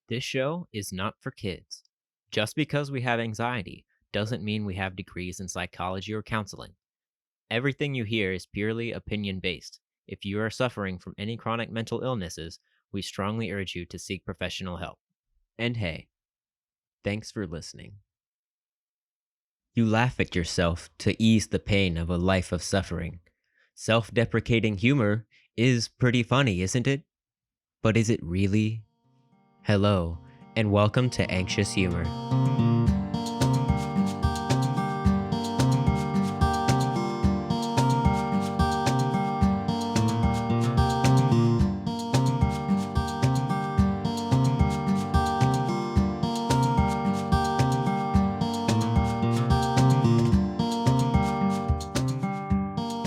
This show is not for kids. Just because we have anxiety doesn't mean we have degrees in psychology or counseling. Everything you hear is purely opinion based. If you are suffering from any chronic mental illnesses, we strongly urge you to seek professional help. And hey, thanks for listening. You laugh at yourself to ease the pain of a life of suffering. Self deprecating humor is pretty funny, isn't it? But is it really? Hello, and welcome to Anxious Humor.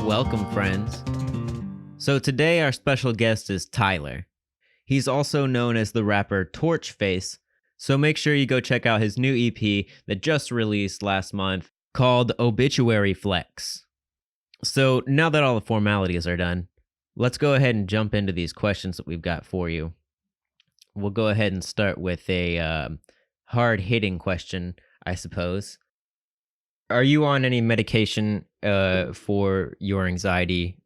Welcome, friends. So today our special guest is Tyler. He's also known as the rapper Torchfvce, so make sure you go check out his new EP that just released last month called Obituary Flex. So now that all the formalities are done, let's go ahead and jump into these questions that we've got for you. We'll go ahead and start with a hard-hitting question, I suppose. Are you on any medication for your anxiety?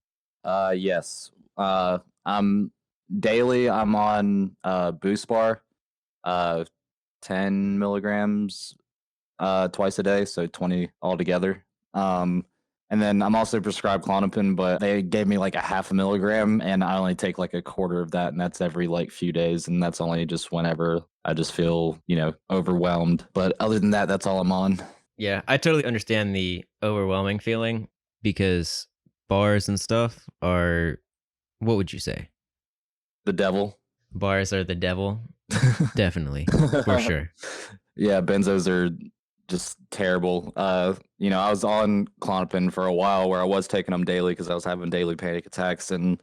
Yes. I'm daily. I'm on Boost Bar, uh, 10 milligrams, twice a day, so 20 altogether. And then I'm also prescribed Klonopin, but they gave me like a half a milligram, and I only take like a quarter of that, and that's every like few days, and that's only just whenever I just feel overwhelmed. But other than that, that's all I'm on. Yeah, I totally understand the overwhelming feeling because bars and stuff are, what would you say? The devil. Bars are the devil? Definitely, for sure. Yeah, benzos are just terrible. I was on Klonopin for a while where I was taking them daily because I was having daily panic attacks and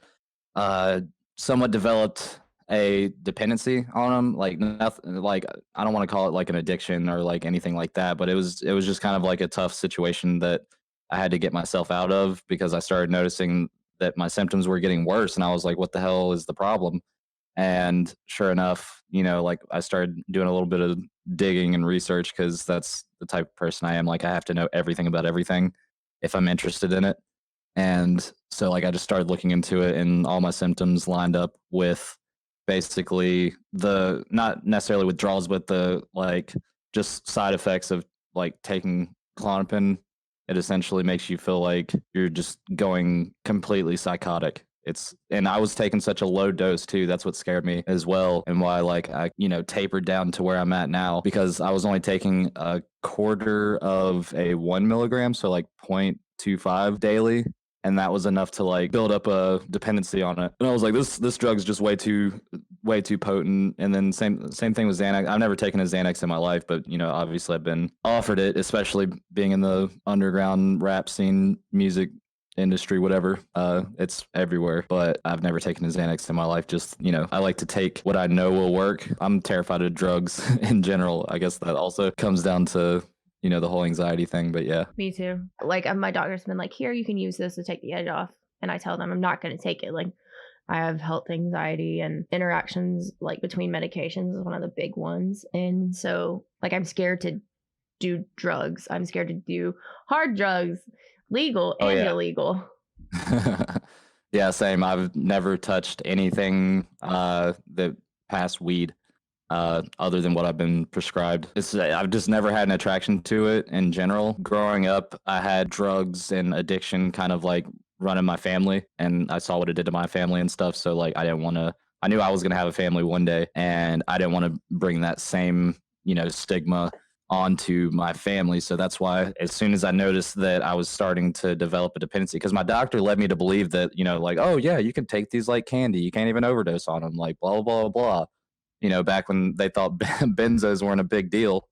uh, somewhat developed a dependency on them. Like nothing, like I don't want to call it like an addiction or like anything like that, but it was just kind of like a tough situation that I had to get myself out of because I started noticing that my symptoms were getting worse, and I was like, "What the hell is the problem?" And sure enough, like I started doing a little bit of digging and research because that's the type of person I am. Like I have to know everything about everything if I'm interested in it. And so like I just started looking into it and all my symptoms lined up with basically the not necessarily withdrawals, but the like just side effects of like taking Klonopin. It essentially makes you feel like you're just going completely psychotic. And I was taking such a low dose too. That's what scared me as well, and why like I tapered down to where I'm at now because I was only taking a quarter of a 1 milligram, so like 0.25 daily, and that was enough to like build up a dependency on it. And I was like, this drug's just way too potent. And then same thing with Xanax. I've never taken a Xanax in my life, but obviously I've been offered it, especially being in the underground rap scene, music industry, whatever. It's everywhere, but I've never taken a Xanax in my life. Just, I like to take what I know will work. I'm terrified of drugs in general. I guess that also comes down to, the whole anxiety thing, but yeah. Me too. Like, my doctor's been like, "Here, you can use this to take the edge off." And I tell them I'm not going to take it. Like, I have health anxiety, and interactions like between medications is one of the big ones. And so, like, I'm scared to do drugs. I'm scared to do hard drugs, legal Oh and yeah. illegal. Yeah, same. I've never touched anything that passed weed other than what I've been prescribed. I've just never had an attraction to it in general. Growing up, I had drugs and addiction kind of like running my family, and I saw what it did to my family and stuff. So like, I knew I was gonna have a family one day, and I didn't want to bring that same stigma onto my family. So that's why as soon as I noticed that I was starting to develop a dependency, because my doctor led me to believe that, like, oh yeah, you can take these like candy. You can't even overdose on them, like blah, blah, blah, blah. Back when they thought benzos weren't a big deal.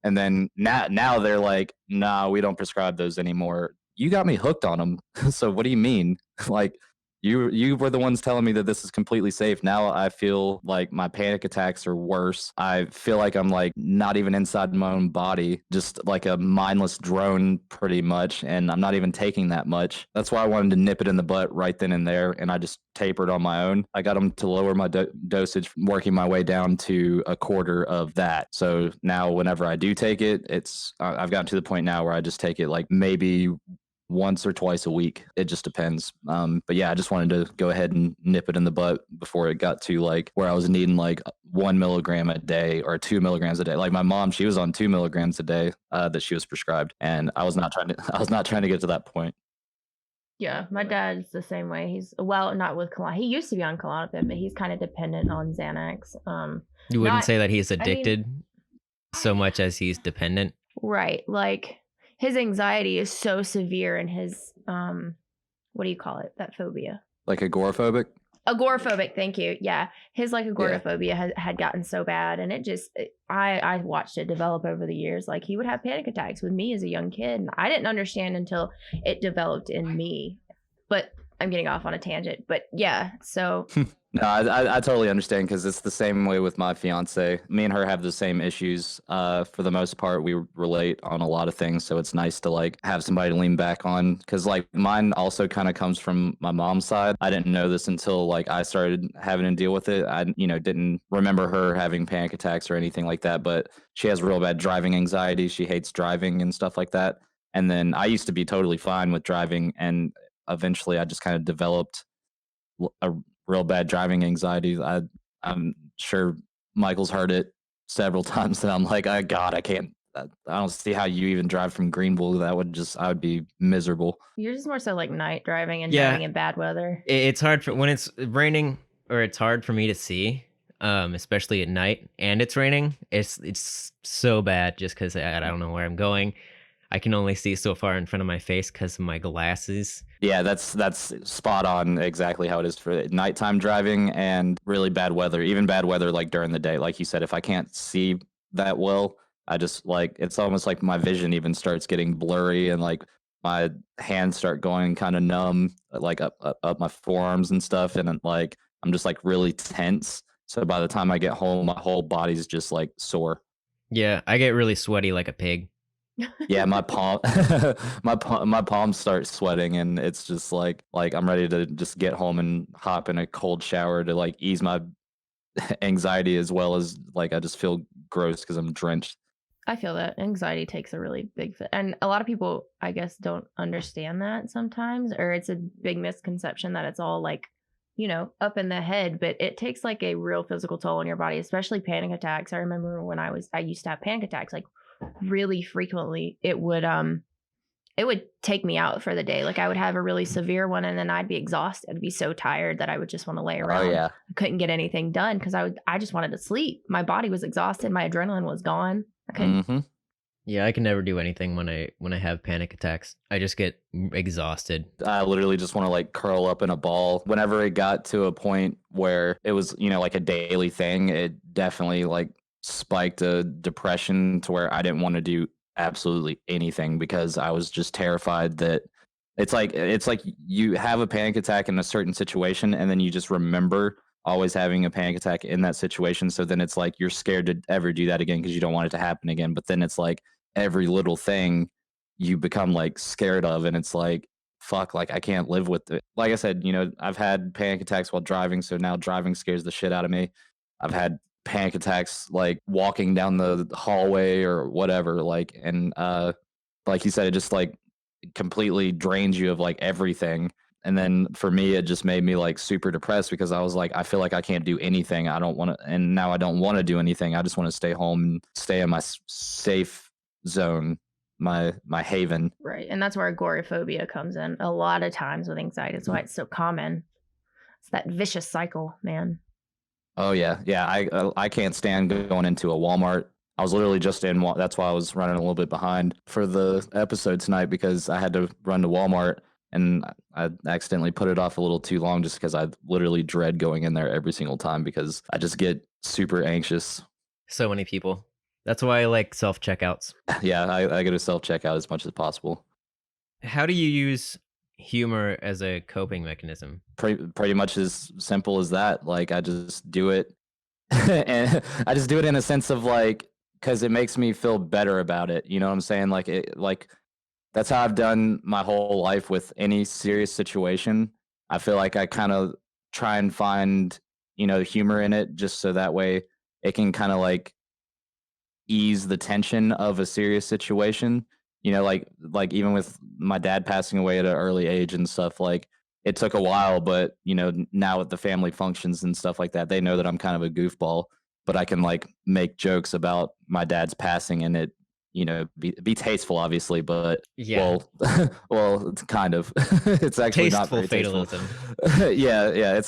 And then now they're like, nah, we don't prescribe those anymore. You got me hooked on them. So what do you mean? Like, You were the ones telling me that this is completely safe. Now I feel like my panic attacks are worse. I feel like I'm like not even inside my own body, just like a mindless drone pretty much, and I'm not even taking that much. That's why I wanted to nip it in the butt right then and there, and I just tapered on my own. I got them to lower my dosage, working my way down to a quarter of that. So now whenever I do take it, I've gotten to the point now where I just take it like maybe once or twice a week. It just depends. But yeah, I just wanted to go ahead and nip it in the butt before it got to like where I was needing like 1 milligram a day or 2 milligrams a day. Like my mom, she was on 2 milligrams a day that she was prescribed, and I was not trying to. I was not trying to get to that point. Yeah, my dad's the same way. He's well, not with Klonopin. He used to be on Klonopin, but he's kind of dependent on Xanax. You wouldn't Not, say that he's I mean, addicted so much as he's dependent. right. Like his anxiety is so severe and his what do you call it? That phobia. Like agoraphobic. Agoraphobic, thank you. Yeah. His like Yeah. agoraphobia had gotten so bad, and I watched it develop over the years. Like he would have panic attacks with me as a young kid, and I didn't understand until it developed in me. But I'm getting off on a tangent. But yeah, so No, I totally understand because it's the same way with my fiance. Me and her have the same issues. For the most part, we relate on a lot of things, so it's nice to like have somebody to lean back on. Because like mine also kind of comes from my mom's side. I didn't know this until like I started having to deal with it. I didn't remember her having panic attacks or anything like that, but she has real bad driving anxiety. She hates driving and stuff like that. And then I used to be totally fine with driving, and eventually I just kind of developed a real bad driving anxiety. I'm sure Michael's heard it several times that I'm like, God, I can't. I don't see how you even drive from Greenville. I would be miserable. you're just more so like night driving and Yeah. driving in bad weather. It's hard when it's raining, or it's hard for me to see, especially at night, and it's raining. It's so bad just because I don't know where I'm going. I can only see so far in front of my face because of my glasses. Yeah, that's spot on. Exactly how it is for nighttime driving and really bad weather. Even bad weather like during the day. Like you said, if I can't see that well, I just like it's almost like my vision even starts getting blurry, and like my hands start going kind of numb, like up my forearms and stuff, and like I'm just like really tense. So by the time I get home, my whole body's just like sore. Yeah, I get really sweaty like a pig. Yeah, my my palms start sweating, and it's just like I'm ready to just get home and hop in a cold shower to like ease my anxiety, as well as like I just feel gross because I'm drenched. I feel that anxiety takes a really big and a lot of people, I guess, don't understand that sometimes, or it's a big misconception that it's all like, up in the head, but it takes like a real physical toll on your body, especially panic attacks. I remember when I used to have panic attacks like really frequently. It would take me out for the day. Like I would have a really severe one, and then I'd be exhausted. I'd be so tired that I would just want to lay around. Oh yeah. I couldn't get anything done because I just wanted to sleep. My body was exhausted. My adrenaline was gone. I couldn't. Mm-hmm. Yeah, I can never do anything when I have panic attacks. I just get exhausted. I literally just want to like curl up in a ball. Whenever it got to a point where it was, like a daily thing, it definitely like spiked a depression to where I didn't want to do absolutely anything because I was just terrified that it's like you have a panic attack in a certain situation, and then you just remember always having a panic attack in that situation. So then it's like you're scared to ever do that again because you don't want it to happen again. But then it's like every little thing you become like scared of, and it's like, fuck, like I can't live with it. Like I said, I've had panic attacks while driving, so now driving scares the shit out of me. I've had panic attacks like walking down the hallway or whatever, like, and like you said, it just like completely drains you of like everything. And then for me, it just made me like super depressed because I was like, I feel like I can't do anything. I don't want to, and now I don't want to do anything. I just want to stay home and stay in my safe zone, my haven. Right, and that's where agoraphobia comes in a lot of times with anxiety. That's why it's so common. It's that vicious cycle, man. Oh yeah, yeah. I can't stand going into a Walmart. I was literally just in. That's why I was running a little bit behind for the episode tonight because I had to run to Walmart. And I accidentally put it off a little too long just because I literally dread going in there every single time because I just get super anxious. So many people. That's why I like self-checkouts. Yeah, I go to self-checkout as much as possible. How do you use humor as a coping mechanism. Pretty much as simple as that. Like I just do it, and I just do it in a sense of like because it makes me feel better about it. You know what I'm saying? Like that's how I've done my whole life with any serious situation. I feel like I kind of try and find humor in it just so that way it can kind of like ease the tension of a serious situation. Like even with my dad passing away at an early age and stuff, like it took a while, but now with the family functions and stuff like that, they know that I'm kind of a goofball, but I can like make jokes about my dad's passing and it, be tasteful, obviously, but Yeah. well, well, it's kind of, it's actually not Tasteful very tasteful. fatalism. Yeah,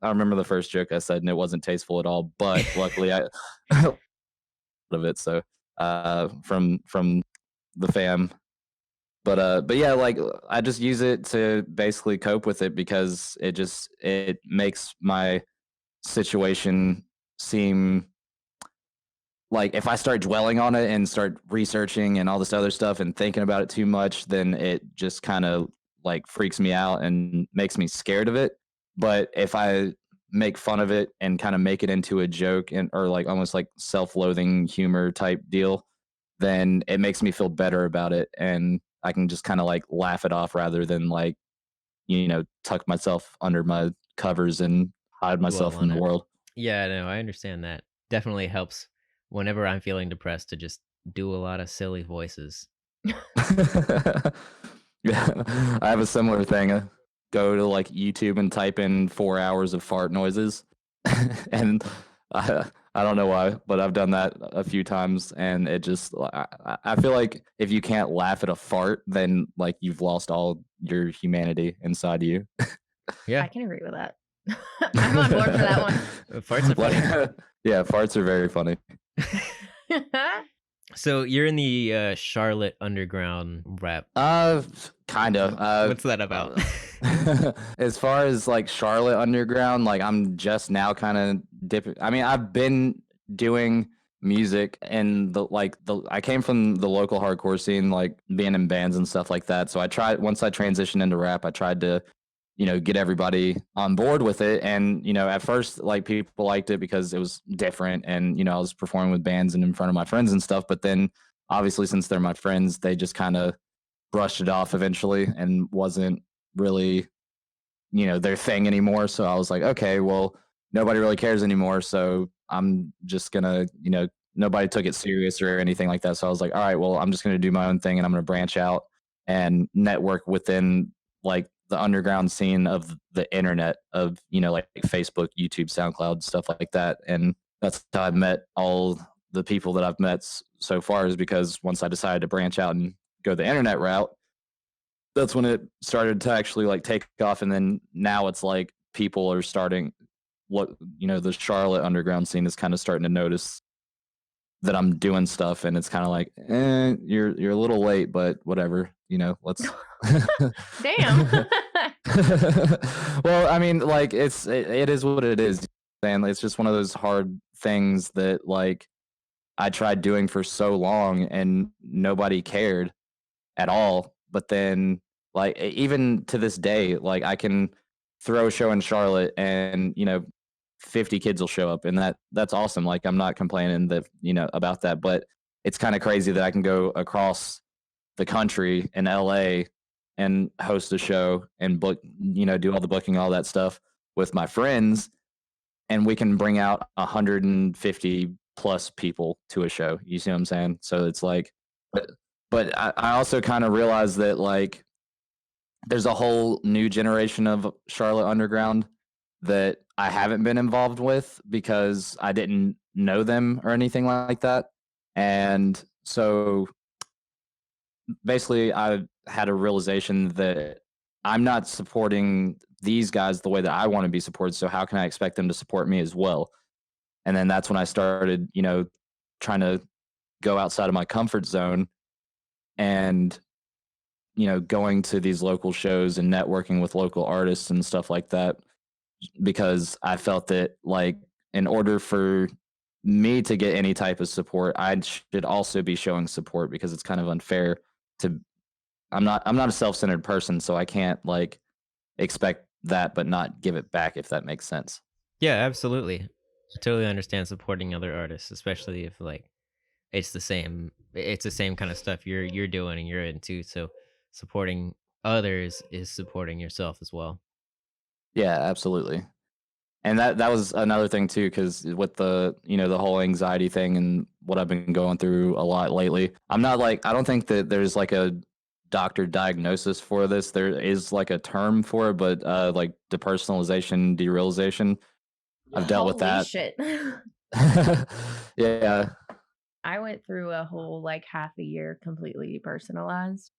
I remember the first joke I said, and it wasn't tasteful at all. But luckily, I of it. So from the fam. But yeah, like I just use it to basically cope with it because it makes my situation seem like if I start dwelling on it and start researching and all this other stuff and thinking about it too much, then it just kind of like freaks me out and makes me scared of it. But if I make fun of it and kind of make it into a joke and or like almost like self-loathing humor type deal, then it makes me feel better about it and I can just kind of like laugh it off rather than like, tuck myself under my covers and hide Dwell myself in on the it. world. Yeah, no, I understand that. Definitely helps whenever I'm feeling depressed to just do a lot of silly voices. Yeah, I have a similar thing. Go to like YouTube and type in 4 hours of fart noises, and I don't know why, but I've done that a few times, and it just I feel like if you can't laugh at a fart, then like you've lost all your humanity inside you. Yeah, I can agree with that. I'm on board for that one. farts are funny. Yeah, farts are very funny. So you're in the Charlotte underground rap. Kind of. What's that about? As far as like Charlotte underground, like I'm just now kind of dipping. I mean, I've been doing music and I came from the local hardcore scene, like being in bands and stuff like that. So I tried once I transitioned into rap, I tried to get everybody on board with it. And, at first, like people liked it because it was different. And, I was performing with bands and in front of my friends and stuff. But then obviously, since they're my friends, they just kind of brushed it off eventually and wasn't really, their thing anymore. So I was like, okay, well, nobody really cares anymore. So I'm just going to, nobody took it serious or anything like that. So I was like, all right, well, I'm just going to do my own thing and I'm going to branch out and network within like the underground scene of the internet of like Facebook, YouTube, SoundCloud, stuff like that. And that's how I've met all the people that I've met so far, is because once I decided to branch out and go the internet route, that's when it started to actually like take off. And then now it's like people are starting the Charlotte underground scene is kind of starting to notice that I'm doing stuff, and it's kind of like, you're a little late, but whatever, let's. Damn. Well, I mean, like it is what it is, and it's just one of those hard things that like I tried doing for so long, and nobody cared at all. But then, like even to this day, like I can throw a show in Charlotte, and 50 kids will show up, and that's awesome. Like I'm not complaining that about that, but it's kind of crazy that I can go across the country in LA and host a show and book, do all the booking, all that stuff with my friends, and we can bring out 150 plus people to a show. You see what I'm saying? So it's like, but I also kind of realized that like there's a whole new generation of Charlotte underground that I haven't been involved with because I didn't know them or anything like that. And so basically I had a realization that I'm not supporting these guys the way that I want to be supported. So how can I expect them to support me as well? And then that's when I started, trying to go outside of my comfort zone and, going to these local shows and networking with local artists and stuff like that, because I felt that like in order for me to get any type of support, I should also be showing support, because it's kind of unfair to I'm not a self-centered person, so I can't like expect that but not give it back if that makes sense. Yeah, absolutely. I totally understand supporting other artists, especially if like it's the same kind of stuff you're doing and you're into. So supporting others is supporting yourself as well. Yeah, absolutely. And that was another thing too, because with the the whole anxiety thing and what I've been going through a lot lately, I don't think that there's like a doctor diagnosis for this. There is like a term for it, but like depersonalization, derealization. I've dealt with Holy that. shit. Yeah. I went through a whole like half a year completely depersonalized.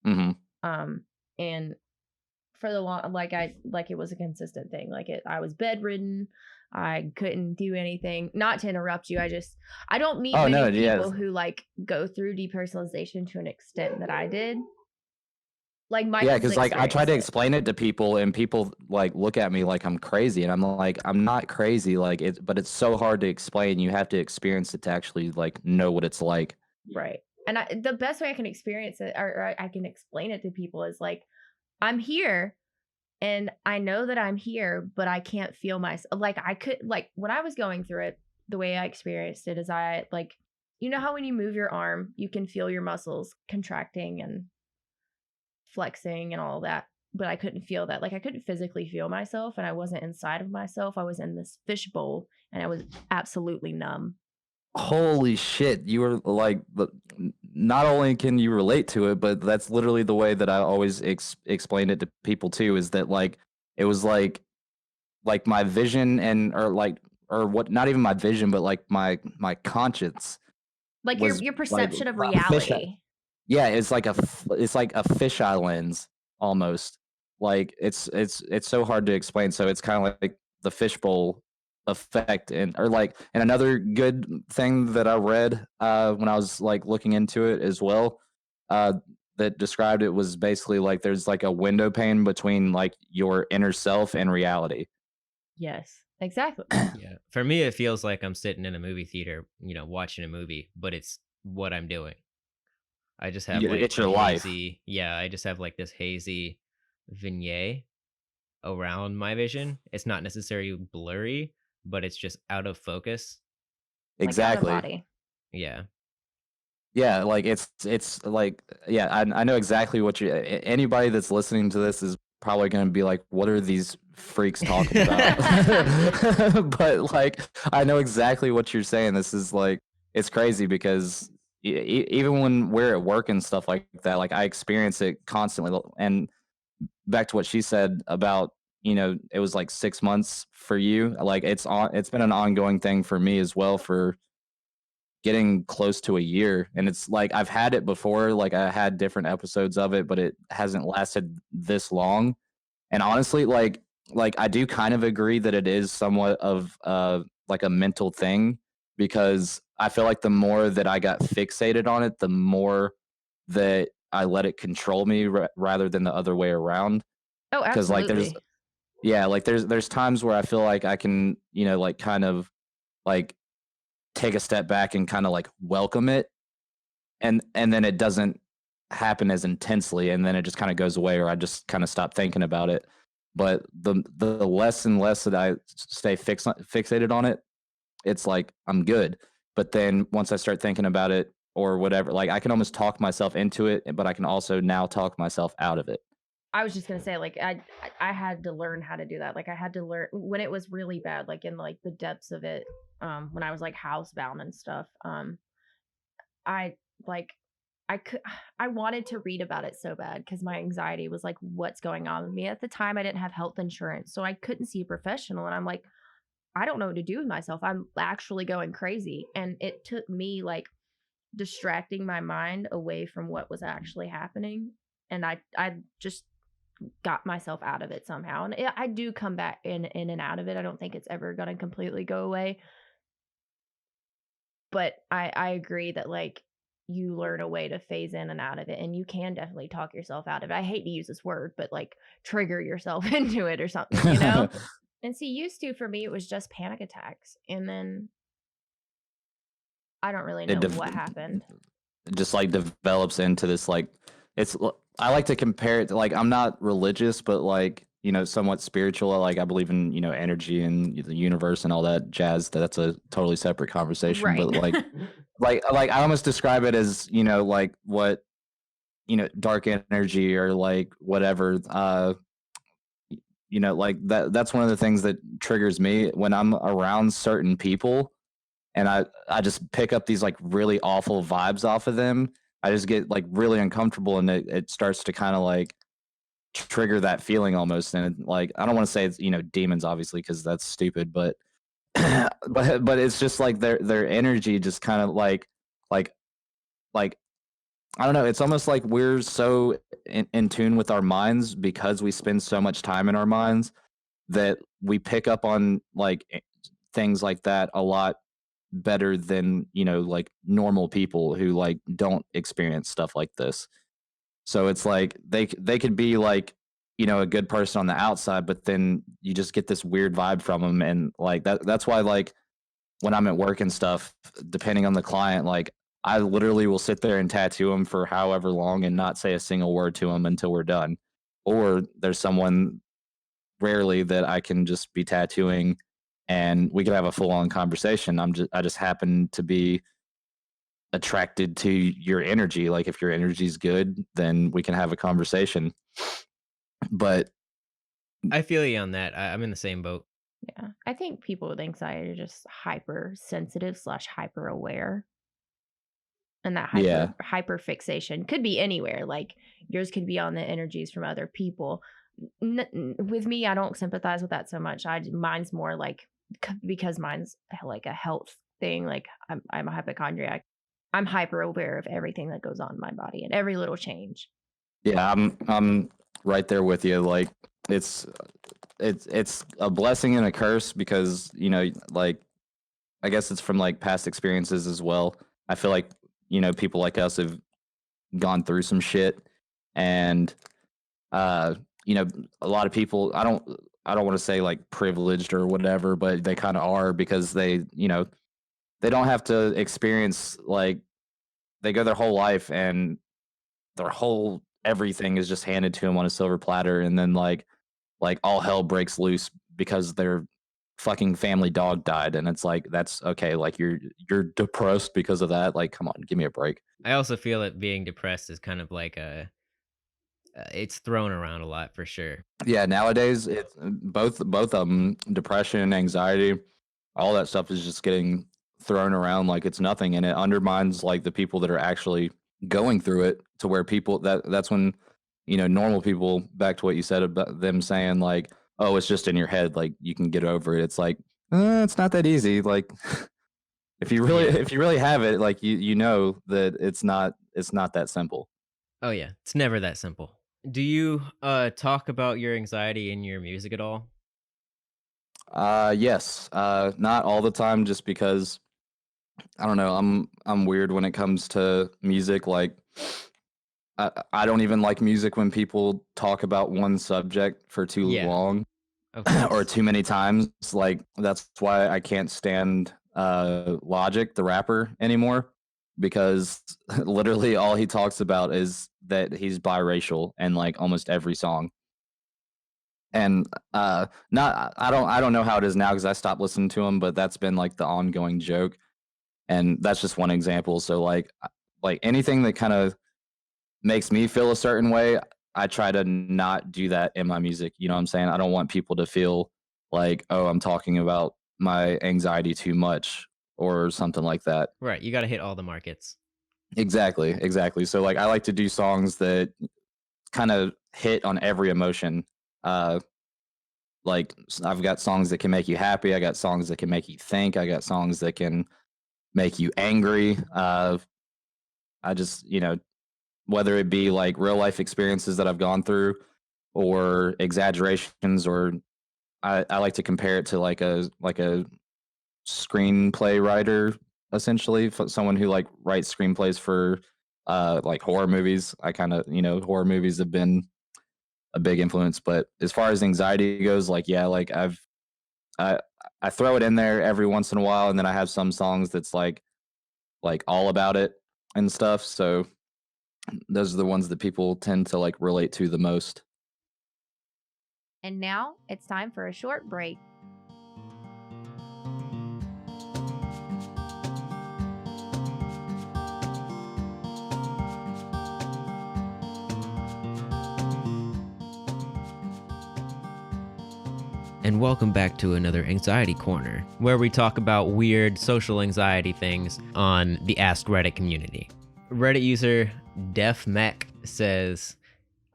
Hmm. Um, and for the long, like it was a consistent thing. I was bedridden. I couldn't do anything. Not to interrupt you, I don't meet Oh no, many yeah. people who like go through depersonalization to an extent that I did. Like Yeah, Michael's because like I try experienced to it. explain it to people, and people like look at me like I'm crazy, and I'm like I'm not crazy, like but it's so hard to explain. You have to experience it to actually like know what it's like. Right. And the best way I can experience it or I can explain it to people is like, I'm here and I know that I'm here, but I can't feel myself. Like I could, like when I was going through it, the way I experienced it is you know how when you move your arm, you can feel your muscles contracting and flexing and all that. But I couldn't feel that. Like I couldn't physically feel myself and I wasn't inside of myself. I was in this fishbowl and I was absolutely numb. Holy shit, you were like not only can you relate to it, but that's literally the way that I always explain it to people too. Is that like it was like my vision and or what? Not even my vision, but like my conscience Like was your like perception of a fish. reality. Yeah, it's like a fisheye lens almost. Like it's so hard to explain. So it's kind of like the fishbowl effect, and another good thing that I read when I was like looking into it as well, uh, that described it was basically like there's like a window pane between like your inner self and reality. Yes, exactly. Yeah. For me, it feels like I'm sitting in a movie theater, watching a movie, but it's what I'm doing. I just have like It's a your life. hazy, yeah, I just have like this hazy vignette around my vision. It's not necessarily blurry, but it's just out of focus. Like out of Exactly. body. Yeah. Yeah, like it's like yeah, I know exactly what anybody that's listening to this is probably going to be like, what are these freaks talking about? But like I know exactly what you're saying. This is like it's crazy because even when we're at work and stuff like that, like I experience it constantly. And back to what she said about it was like 6 months for you. Like it's been an ongoing thing for me as well for getting close to a year, and it's like I've had it before, like I had different episodes of it, but it hasn't lasted this long. And honestly, like I do kind of agree that it is somewhat of like a mental thing, because I feel like the more that I got fixated on it, the more that I let it control me rather than the other way around. Oh, Because like absolutely. there's times where I feel like I can like kind of like take a step back and kind of like welcome it, and then it doesn't happen as intensely, and then it just kind of goes away, or I just kind of stop thinking about it. But the less and less that I stay fixated on it, it's like I'm good. But then once I start thinking about it or whatever, like I can almost talk myself into it, but I can also now talk myself out of it. I was just gonna say, like, I had to learn how to do that. Like, I had to learn when it was really bad, like in like the depths of it, when I was like housebound and stuff. I like, I could, I wanted to read about it so bad because my anxiety was like, what's going on with me at the time? I didn't have health insurance, so I couldn't see a professional, and I'm like, I don't know what to do with myself. I'm actually going crazy, and it took me like distracting my mind away from what was actually happening, and I just got myself out of it somehow. And I do come back in and out of it. I don't think it's ever going to completely go away. But I agree that like you learn a way to phase in and out of it, and you can definitely talk yourself out of it. I hate to use this word, but like trigger yourself into it or something, you know? And see, used to for me it was just panic attacks, and then I don't really it know dev- what happened. just like develops into this like I like to compare it to, like, I'm not religious, but like, somewhat spiritual. Like I believe in, energy and the universe and all that jazz. That's a totally separate conversation. Right. But like I almost describe it as, like what, dark energy or like whatever, like that's one of the things that triggers me when I'm around certain people, and I just pick up these like really awful vibes off of them. I just get like really uncomfortable, and it starts to kind of like trigger that feeling almost. And like I don't want to say it's, demons obviously, because that's stupid, but but it's just like their energy just kind of like like I don't know. It's almost like we're so in tune with our minds because we spend so much time in our minds that we pick up on like things like that a lot better than, like normal people who like don't experience stuff like this. So it's like they could be like, a good person on the outside, but then you just get this weird vibe from them. And like that's why, like, when I'm at work and stuff, depending on the client, like I literally will sit there and tattoo them for however long and not say a single word to them until we're done. Or there's someone rarely that I can just be tattooing and we could have a full on conversation. I just happen to be attracted to your energy. Like if your energy's good, then we can have a conversation. But I feel you on that. I'm in the same boat. Yeah. I think people with anxiety are just hypersensitive slash hyper aware. And that yeah, hyper fixation could be anywhere. Like yours could be on the energies from other people. With me, I don't sympathize with that so much. Mine's more like because mine's like a health thing. Like I'm a hypochondriac. I'm hyper aware of everything that goes on in my body and every little change. yeah, I'm right there with you. Like it's it's a blessing and a curse because, like I guess it's from like past experiences as well. I feel like, people like us have gone through some shit, and uh you know a lot of people, I don't want to say like privileged or whatever, but they kind of are because they don't have to experience, like, they go their whole life and their whole everything is just handed to them on a silver platter, and then like all hell breaks loose because their fucking family dog died, and it's like, that's okay, like you're depressed because of that. Like, come on, give me a break. I also feel that being depressed is kind of like it's thrown around a lot for sure. Yeah, nowadays it's both of them, depression, anxiety, all that stuff is just getting thrown around like it's nothing, and it undermines like the people that are actually going through it, to where people that's when, normal people, back to what you said about them saying like, oh, it's just in your head, like you can get over it. It's like, it's not that easy. Like Yeah. if you really have it, like you know that it's not that simple. Oh yeah. It's never that simple. Do you talk about your anxiety in your music at all? Yes. Not all the time, just because I don't know. I'm weird when it comes to music. Like I don't even like music when people talk about one subject for too Yeah, long of or course. too many times. Like that's why I can't stand Logic, the rapper, anymore, because literally all he talks about is that he's biracial in like almost every song. And not I don't know how it is now because I stopped listening to him, but that's been like the ongoing joke, and that's just one example. So like anything that kind of makes me feel a certain way, I try to not do that in my music. You know what I'm saying? I don't want people to feel like, oh, I'm talking about my anxiety too much or something like that. Right, you gotta hit all the markets. Exactly, exactly. So like I like to do songs that kind of hit on every emotion. Uh like I've got songs that can make you happy, I got songs that can make you think, I got songs that can make you angry. I just, whether it be like real life experiences that I've gone through or exaggerations, or I like to compare it to like a screenplay writer, essentially, someone who like writes screenplays for like horror movies. I kind of, horror movies have been a big influence. But as far as anxiety goes, like, yeah, like I I throw it in there every once in a while, and then I have some songs that's like all about it and stuff. So those are the ones that people tend to like relate to the most. And now it's time for a short break. And welcome back to another Anxiety Corner, where we talk about weird social anxiety things on the Ask Reddit community. Reddit user DefMech says,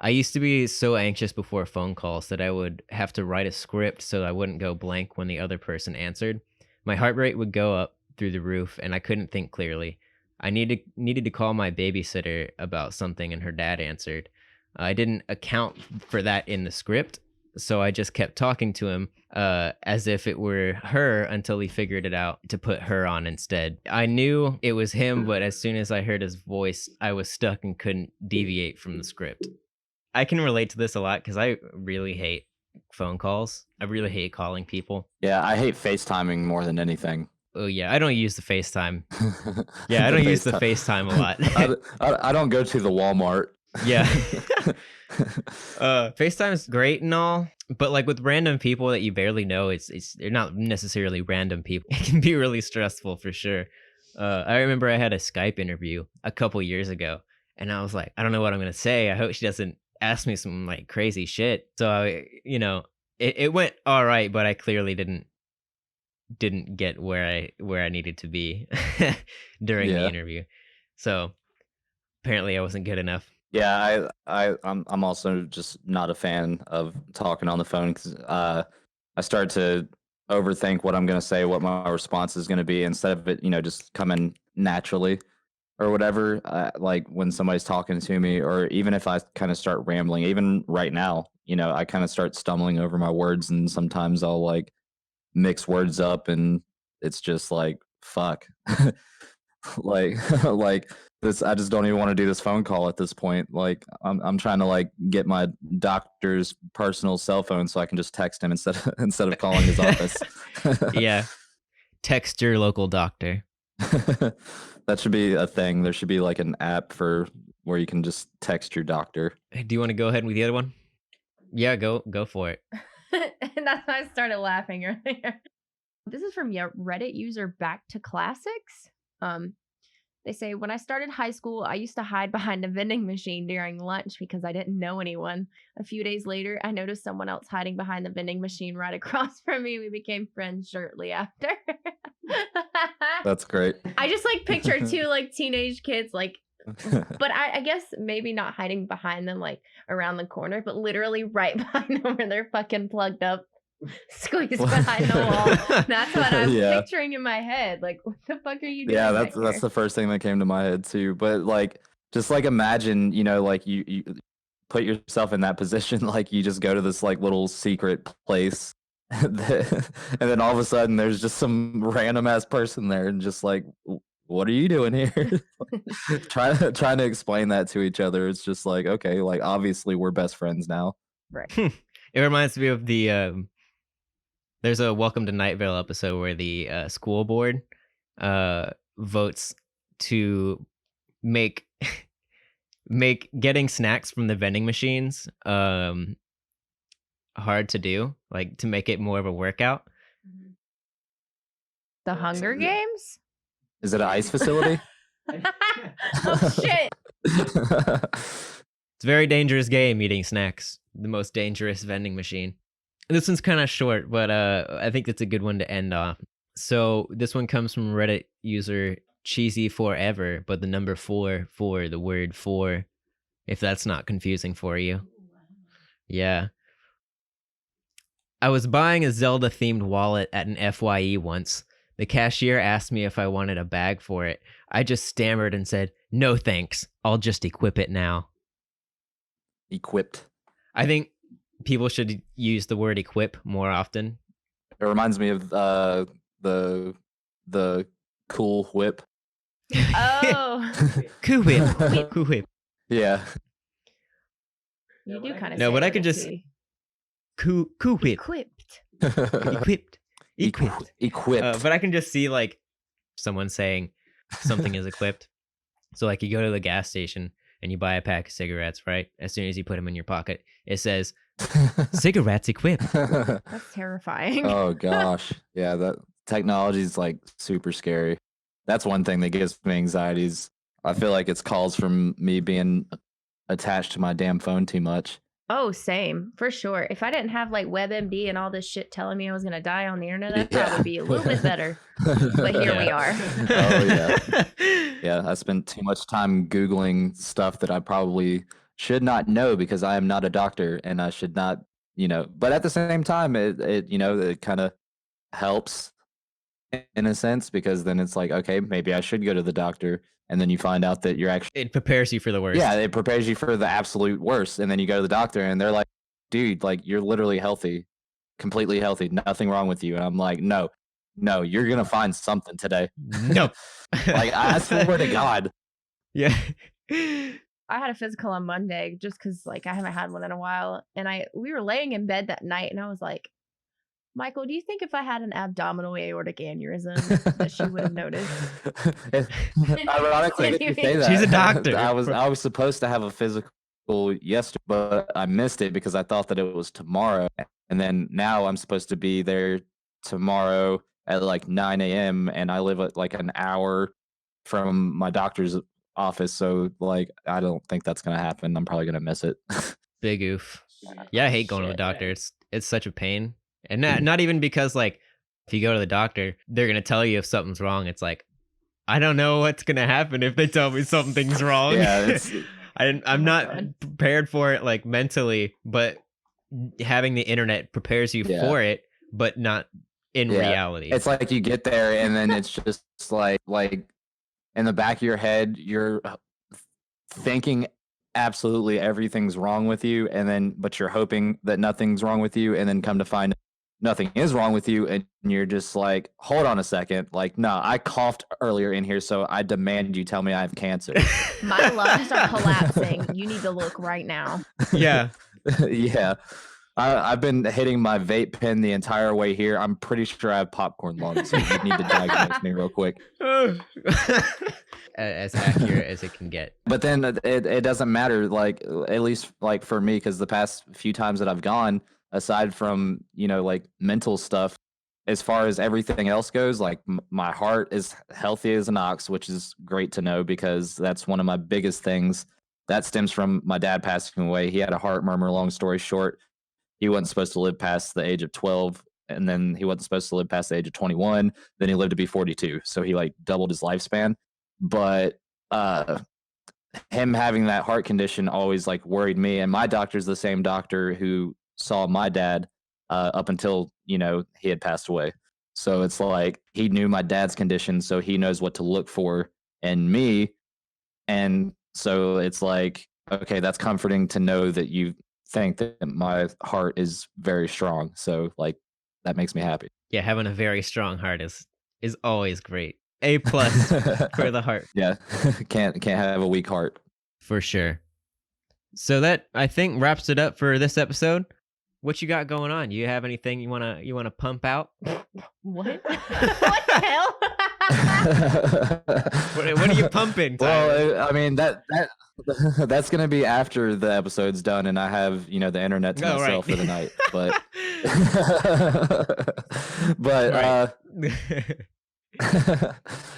I used to be so anxious before phone calls that I would have to write a script so I wouldn't go blank when the other person answered. My heart rate would go up through the roof and I couldn't think clearly. I needed to call my babysitter about something and her dad answered. I didn't account for that in the script, so I just kept talking to him as if it were her until he figured it out to put her on instead. I knew it was him, but as soon as I heard his voice, I was stuck and couldn't deviate from the script. I can relate to this a lot because I really hate phone calls. I really hate calling people. Yeah, I hate FaceTiming more than anything. Oh yeah, I don't use the FaceTime. Yeah, I don't use the FaceTime a lot. I don't go to the Walmart. Yeah. FaceTime is great and all, but like with random people that you barely know, they're not necessarily random people. It can be really stressful for sure. I remember I had a Skype interview a couple years ago, and I was like, I don't know what I'm gonna say. I hope she doesn't ask me some like crazy shit. So it went all right, but I clearly didn't get where I needed to be during the interview. So apparently I wasn't good enough. Yeah, I'm also just not a fan of talking on the phone because I start to overthink what I'm going to say, what my response is going to be, instead of it, just coming naturally or whatever. Like when somebody's talking to me, or even if I kind of start rambling, even right now, I kind of start stumbling over my words, and sometimes I'll like mix words up, and it's just like fuck. like this, I just don't even want to do this phone call at this point. Like I'm trying to like get my doctor's personal cell phone so I can just text him instead of calling his office. Yeah, text your local doctor. That should be a thing. There should be like an app for where you can just text your doctor. Hey, do you want to go ahead with the other one? Yeah, go for it. And that's why I started laughing earlier. This is from Reddit user Back to Classics. They say, when I started high school, I used to hide behind a vending machine during lunch because I didn't know anyone. A few days later, I noticed someone else hiding behind the vending machine right across from me. We became friends shortly after. That's great. I just like picture two like teenage kids like, but I guess maybe not hiding behind them like around the corner, but literally right behind them where they're fucking plugged up. Squeezed behind the wall. That's what I'm picturing in my head. Like, what the fuck are you doing? Yeah, that's the first thing that came to my head too. But like, just like imagine, like you put yourself in that position. Like you just go to this like little secret place, and then all of a sudden there's just some random ass person there, and just like, what are you doing here? trying to explain that to each other. It's just like, okay, like obviously we're best friends now. Right. It reminds me of the there's a Welcome to Night Vale episode where the school board votes to make getting snacks from the vending machines hard to do, like to make it more of a workout. The Hunger Games? Is it an ice facility? Oh shit. It's a very dangerous game, eating snacks. The most dangerous vending machine. This one's kind of short, but I think it's a good one to end off. So this one comes from Reddit user Cheesy Forever, but the number 4 for the word for, if that's not confusing for you. Yeah. I was buying a Zelda-themed wallet at an FYE once. The cashier asked me if I wanted a bag for it. I just stammered and said, "No thanks, I'll just equip it now." Equipped. I think people should use the word equip more often. It reminds me of the cool whip. Oh. Cool whip. Cool whip. Yeah. You do kind of. No, but I could just cool whip. Equipped. Equipped. But I can just see like someone saying something is equipped. So like you go to the gas station and you buy a pack of cigarettes, right? As soon as you put them in your pocket, it says cigarettes equipped. That's terrifying. Oh gosh. Yeah, that technology is like super scary. That's one thing that gives me anxieties. I feel like it's calls from me being attached to my damn phone too much. Oh, same, for sure. If I didn't have like WebMD and all this shit telling me I was gonna die on the internet, that'd Yeah. probably be a little bit better. But here we are. Oh yeah. Yeah, I spent too much time Googling stuff that I probably should not know because I am not a doctor and I should not, but at the same time, it kind of helps in a sense because then it's like, okay, maybe I should go to the doctor. And then you find out that you're actually, It prepares you for the worst. yeah, it prepares you for the absolute worst. And then you go to the doctor and they're like, dude, like you're literally healthy, completely healthy, nothing wrong with you. And I'm like, no, you're going to find something today. No. Like, I swear to God. Yeah. I had a physical on Monday just because like I haven't had one in a while. And we were laying in bed that night and I was like, Michael, do you think if I had an abdominal aortic aneurysm that she would have noticed? Ironically, that you say that. She's a doctor. I was supposed to have a physical yesterday, but I missed it because I thought that it was tomorrow. And then now I'm supposed to be there tomorrow at like 9 a.m. and I live at like an hour from my doctor's office. So like, I don't think that's going to happen. I'm probably going to miss it. Big oof. Yeah, I hate going to the doctor. It's such a pain. And not even because like if you go to the doctor, they're gonna tell you if something's wrong. It's like I don't know what's gonna happen if they tell me something's wrong. Yeah, I'm not prepared for it like mentally, but having the internet prepares you for it, but not in reality. It's like you get there and then it's just like in the back of your head, you're thinking absolutely everything's wrong with you, and then but you're hoping that nothing's wrong with you, and then come to find nothing is wrong with you, and you're just like, hold on a second, like, no, I coughed earlier in here, so I demand you tell me I have cancer. My lungs are collapsing. You need to look right now. Yeah. Yeah. I've been hitting my vape pen the entire way here. I'm pretty sure I have popcorn lungs, so you need to diagnose me real quick. As accurate as it can get. But then it doesn't matter, like, at least like for me, because the past few times that I've gone, aside from, like mental stuff, as far as everything else goes, like my heart is healthy as an ox, which is great to know because that's one of my biggest things. That stems from my dad passing away. He had a heart murmur, long story short. He wasn't supposed to live past the age of 12, and then he wasn't supposed to live past the age of 21. Then he lived to be 42. So he like doubled his lifespan. But him having that heart condition always like worried me. And my doctor's the same doctor who saw my dad up until, he had passed away. So it's like he knew my dad's condition, so he knows what to look for in me. And so it's like, okay, that's comforting to know that you think that my heart is very strong. So like that makes me happy. Yeah, having a very strong heart is always great. A+ for the heart. Yeah. Can't have a weak heart. For sure. So that I think wraps it up for this episode. What you got going on? You have anything you wanna pump out? What? What the hell? What are you pumping, Tyler? Well, I mean that's gonna be after the episode's done and I have the internet to myself for the night. But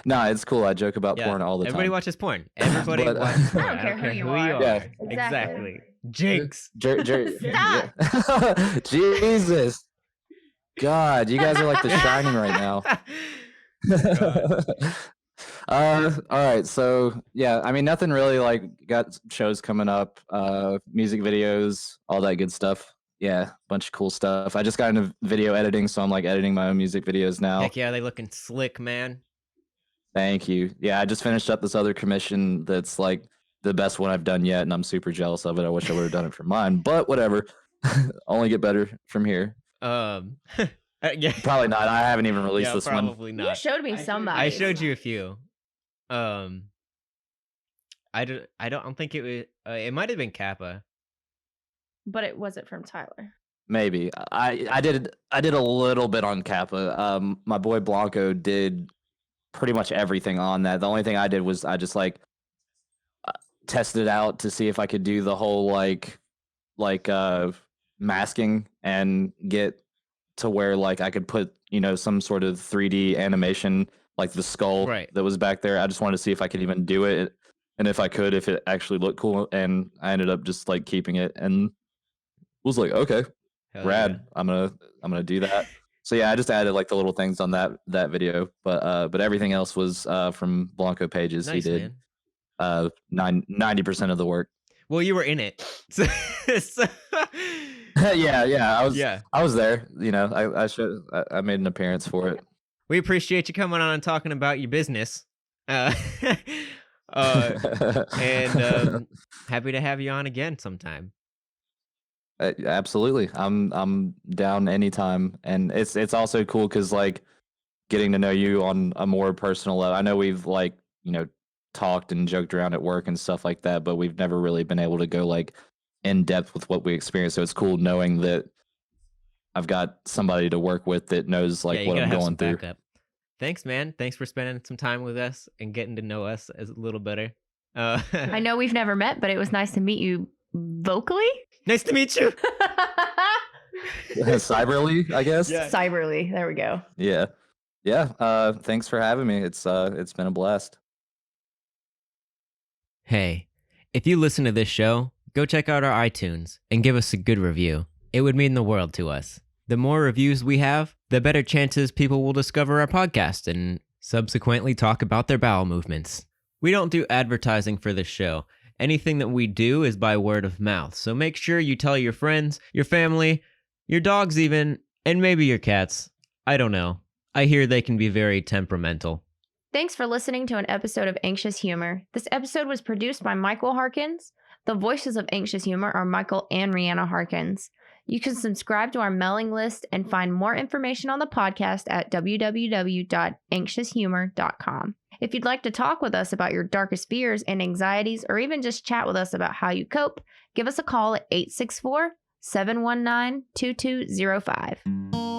no, it's cool. I joke about porn all the time. Everybody watches porn. Everybody watches porn. I don't care who you are. Yeah. Exactly. Jinx. Stop. Jesus. God, you guys are like The Shining right now. All right, so yeah, I mean nothing really, like got shows coming up, music videos, all that good stuff. Yeah, bunch of cool stuff. I just got into video editing, so I'm like editing my own music videos now. Heck yeah, they looking slick, man. Thank you. Yeah, I just finished up this other commission that's like the best one I've done yet, and I'm super jealous of it. I wish I would have done it for mine, but whatever. Only get better from here. Yeah. Probably not. I haven't even released this one. Probably not. You showed me somebody. I showed you a few. I don't think it was. It might have been Kappa. But it wasn't from Tyler. Maybe I did a little bit on Kappa. My boy Blanco did pretty much everything on that. The only thing I did was I just like tested it out to see if I could do the whole like masking and get to where like I could put, you know, some sort of 3D animation like the skull Right. that was back there. I just wanted to see if I could even do it, and if I could, if it actually looked cool. And I ended up just like keeping it and was like, okay, Hell rad. I'm gonna do that. So yeah, I just added like the little things on that video, but everything else was from Blanco Pages. Nice, He did man. 90% of the work. Well, you were in it. So, Yeah, yeah. I was there. You know, I made an appearance for it. We appreciate you coming on and talking about your business. And happy to have you on again sometime. Absolutely, I'm down anytime, and it's also cool because like getting to know you on a more personal level. I know we've like, you know, talked and joked around at work and stuff like that, but we've never really been able to go like in depth with what we experience. So it's cool knowing that I've got somebody to work with that knows like you what gotta I'm have going some through. backup. Thanks, man. Thanks for spending some time with us and getting to know us a little better. I know we've never met, but it was nice to meet you vocally. Nice to meet you. Cyberly, I guess. Yeah. Cyberly. There we go. Yeah. Thanks for having me. It's been a blast. Hey, if you listen to this show, go check out our iTunes and give us a good review. It would mean the world to us. The more reviews we have, the better chances people will discover our podcast and subsequently talk about their bowel movements. We don't do advertising for this show. Anything that we do is by word of mouth, so make sure you tell your friends, your family, your dogs even, and maybe your cats. I don't know. I hear they can be very temperamental. Thanks for listening to an episode of Anxious Humor. This episode was produced by Michael Harkins. The voices of Anxious Humor are Michael and Rihanna Harkins. You can subscribe to our mailing list and find more information on the podcast at www.anxioushumor.com. If you'd like to talk with us about your darkest fears and anxieties, or even just chat with us about how you cope, give us a call at 864-719-2205.